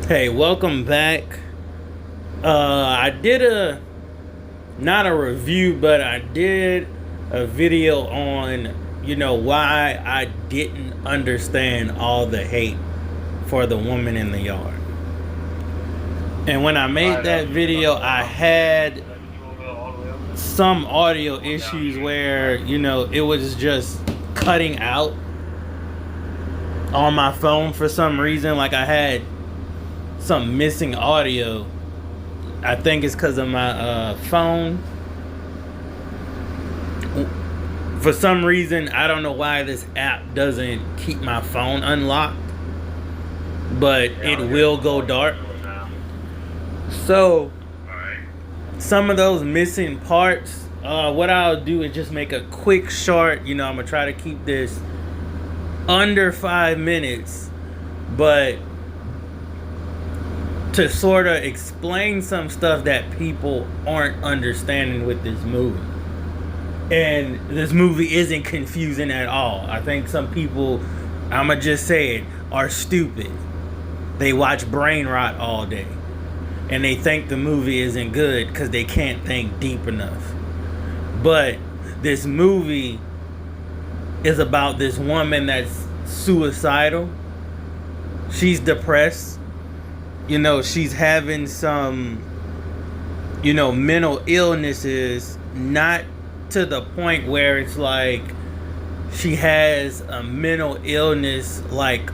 Hey, welcome back. I did not a review, but I did a video on, why I didn't understand all the hate for the woman in the yard. And when I made that video, I had some audio issues where, it was just cutting out on my phone for some reason. Like I had some missing audio. I think it's because of my phone. For some reason, I don't know why this app doesn't keep my phone unlocked, but it will go dark. So, some of those missing parts, what I'll do is just make a quick short. I'm going to try to keep this under 5 minutes, but to sort of explain some stuff that people aren't understanding with this movie. And this movie isn't confusing at all. I think some people, I'ma just say it, are stupid. They watch brain rot all day. And they think the movie isn't good because they can't think deep enough. But this movie is about this woman that's suicidal. She's depressed. She's having some, mental illnesses, not to the point where it's like she has a mental illness like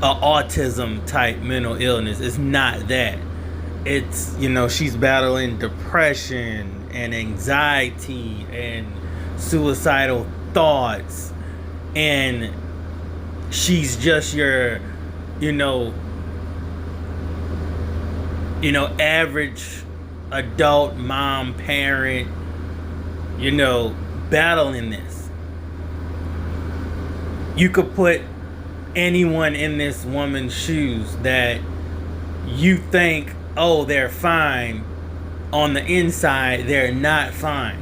a autism type mental illness. It's not that. It's, she's battling depression and anxiety and suicidal thoughts. And she's just your, average adult mom, parent, battling this. You could put anyone in this woman's shoes that you think, oh, they're fine. On the inside, they're not fine.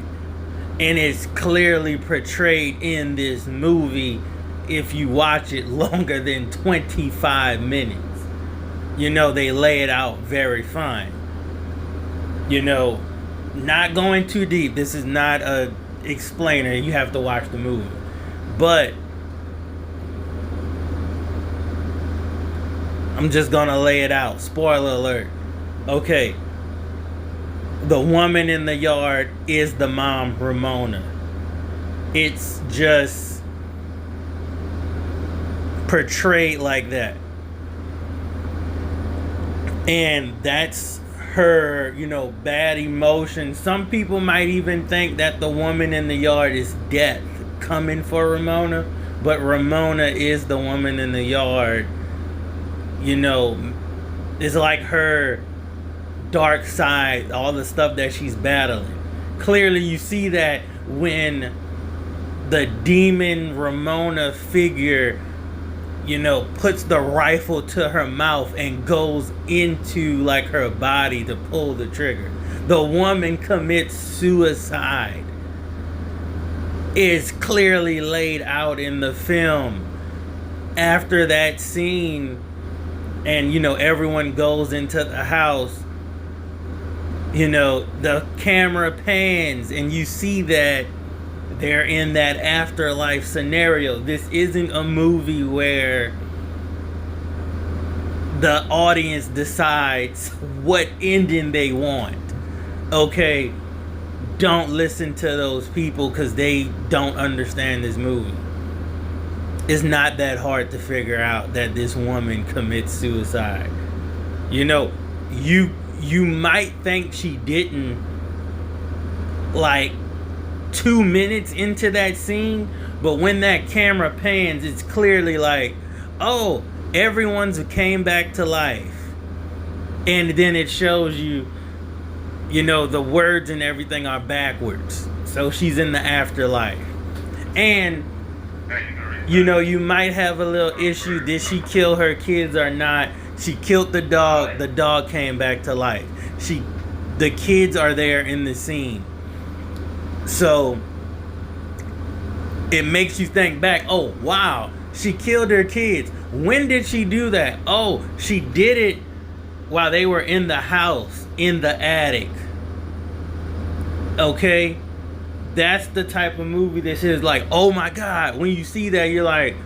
And it's clearly portrayed in this movie if you watch it longer than 25 minutes. They lay it out very fine. Not going too deep. This is not a explainer. You have to watch the movie. But I'm just gonna lay it out. Spoiler alert. Okay. The woman in the yard is the mom, Ramona. It's just portrayed like that. And that's her, bad emotion. Some people might even think that the woman in the yard is death coming for Ramona. But Ramona is the woman in the yard. It's like her dark side, all the stuff that she's battling. Clearly you see that when the demon Ramona figure puts the rifle to her mouth and goes into like her body to pull the trigger. The woman commits suicide. It's clearly laid out in the film. After that scene, and everyone goes into the house, the camera pans and you see that they're in that afterlife scenario. This isn't a movie where the audience decides what ending they want. Okay, don't listen to those people because they don't understand this movie. It's not that hard to figure out that this woman commits suicide. You might think she didn't like 2 minutes into that scene, but when that camera pans, it's clearly like, oh, everyone's came back to life. And then it shows you, the words and everything are backwards. So she's in the afterlife. And, you might have a little issue. Did she kill her kids or not? She killed the dog. The dog came back to life. The kids are there in the scene. So it makes you think back, oh, wow, she killed her kids. When did she do that? Oh, she did it while they were in the house, in the attic. Okay? That's the type of movie this is. Like, oh my God. When you see that, you're like,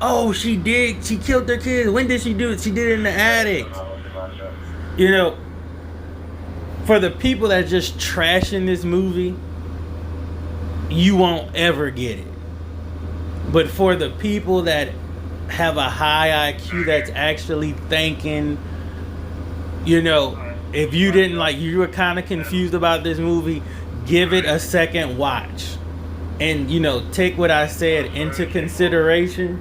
oh, she killed her kids. When did she do it? She did it in the attic. You know, for the people that just trashing this movie, you won't ever get it. But for the people that have a high IQ that's actually thinking, you know, if you didn't like, you were kind of confused about this movie, give it a second watch. And, you know, take what I said into consideration.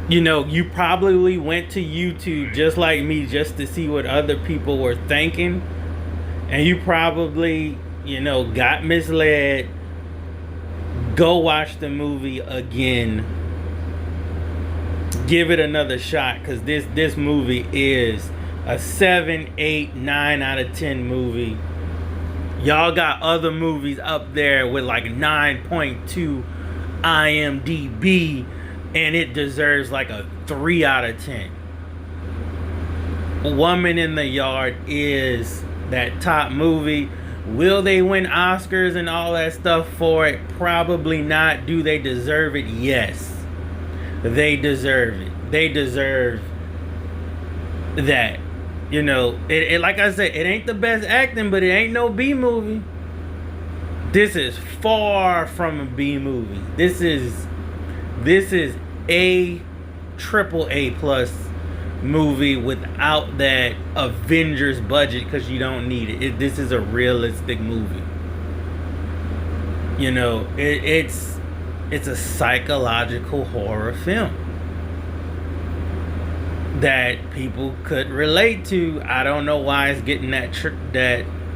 You know, you probably went to YouTube just like me just to see what other people were thinking. And you probably, you know, got misled. Go watch the movie again. Give it another shot, because this movie is a 7, 8, 9 out of 10 movie. Y'all got other movies up there with like 9.2 IMDb, and it deserves like a 3 out of 10. Woman in the Yard is that top movie. Will they win Oscars and all that stuff for it? Probably not. Do they deserve it? Yes. They deserve it. They deserve that. You know, it like I said, it ain't the best acting, but it ain't no B movie. This is far from a B movie. This is a triple A plus movie without that Avengers budget, because you don't need it. This is a realistic movie. You know, it's a psychological horror film that people could relate to. I don't know why it's getting that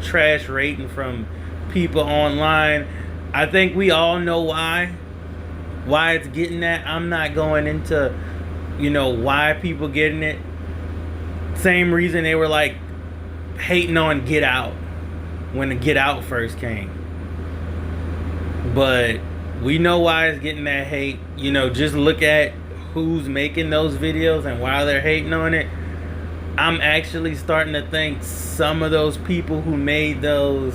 trash rating from people online. I think we all know why it's getting that. I'm not going into, you know, why people getting it. Same reason they were like hating on Get Out when the Get Out first came. But we know why it's getting that hate. You know, just look at who's making those videos and why they're hating on it. I'm actually starting to think some of those people who made those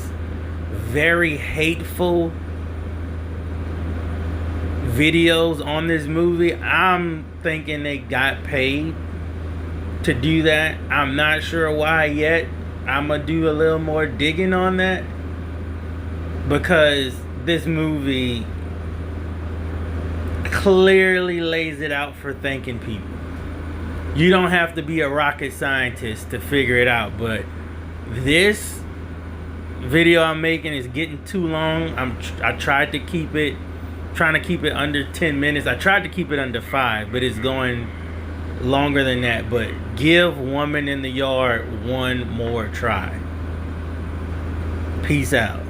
very hateful videos on this movie, I'm thinking they got paid to do that. I'm not sure why yet. I'm gonna do a little more digging on that, because this movie clearly lays it out for thinking people. You don't have to be a rocket scientist to figure it out, but this video I'm making is getting too long. I tried to keep it under 10 minutes. I tried to keep it under 5, but it's going longer than that. But give Woman in the Yard one more try. Peace out.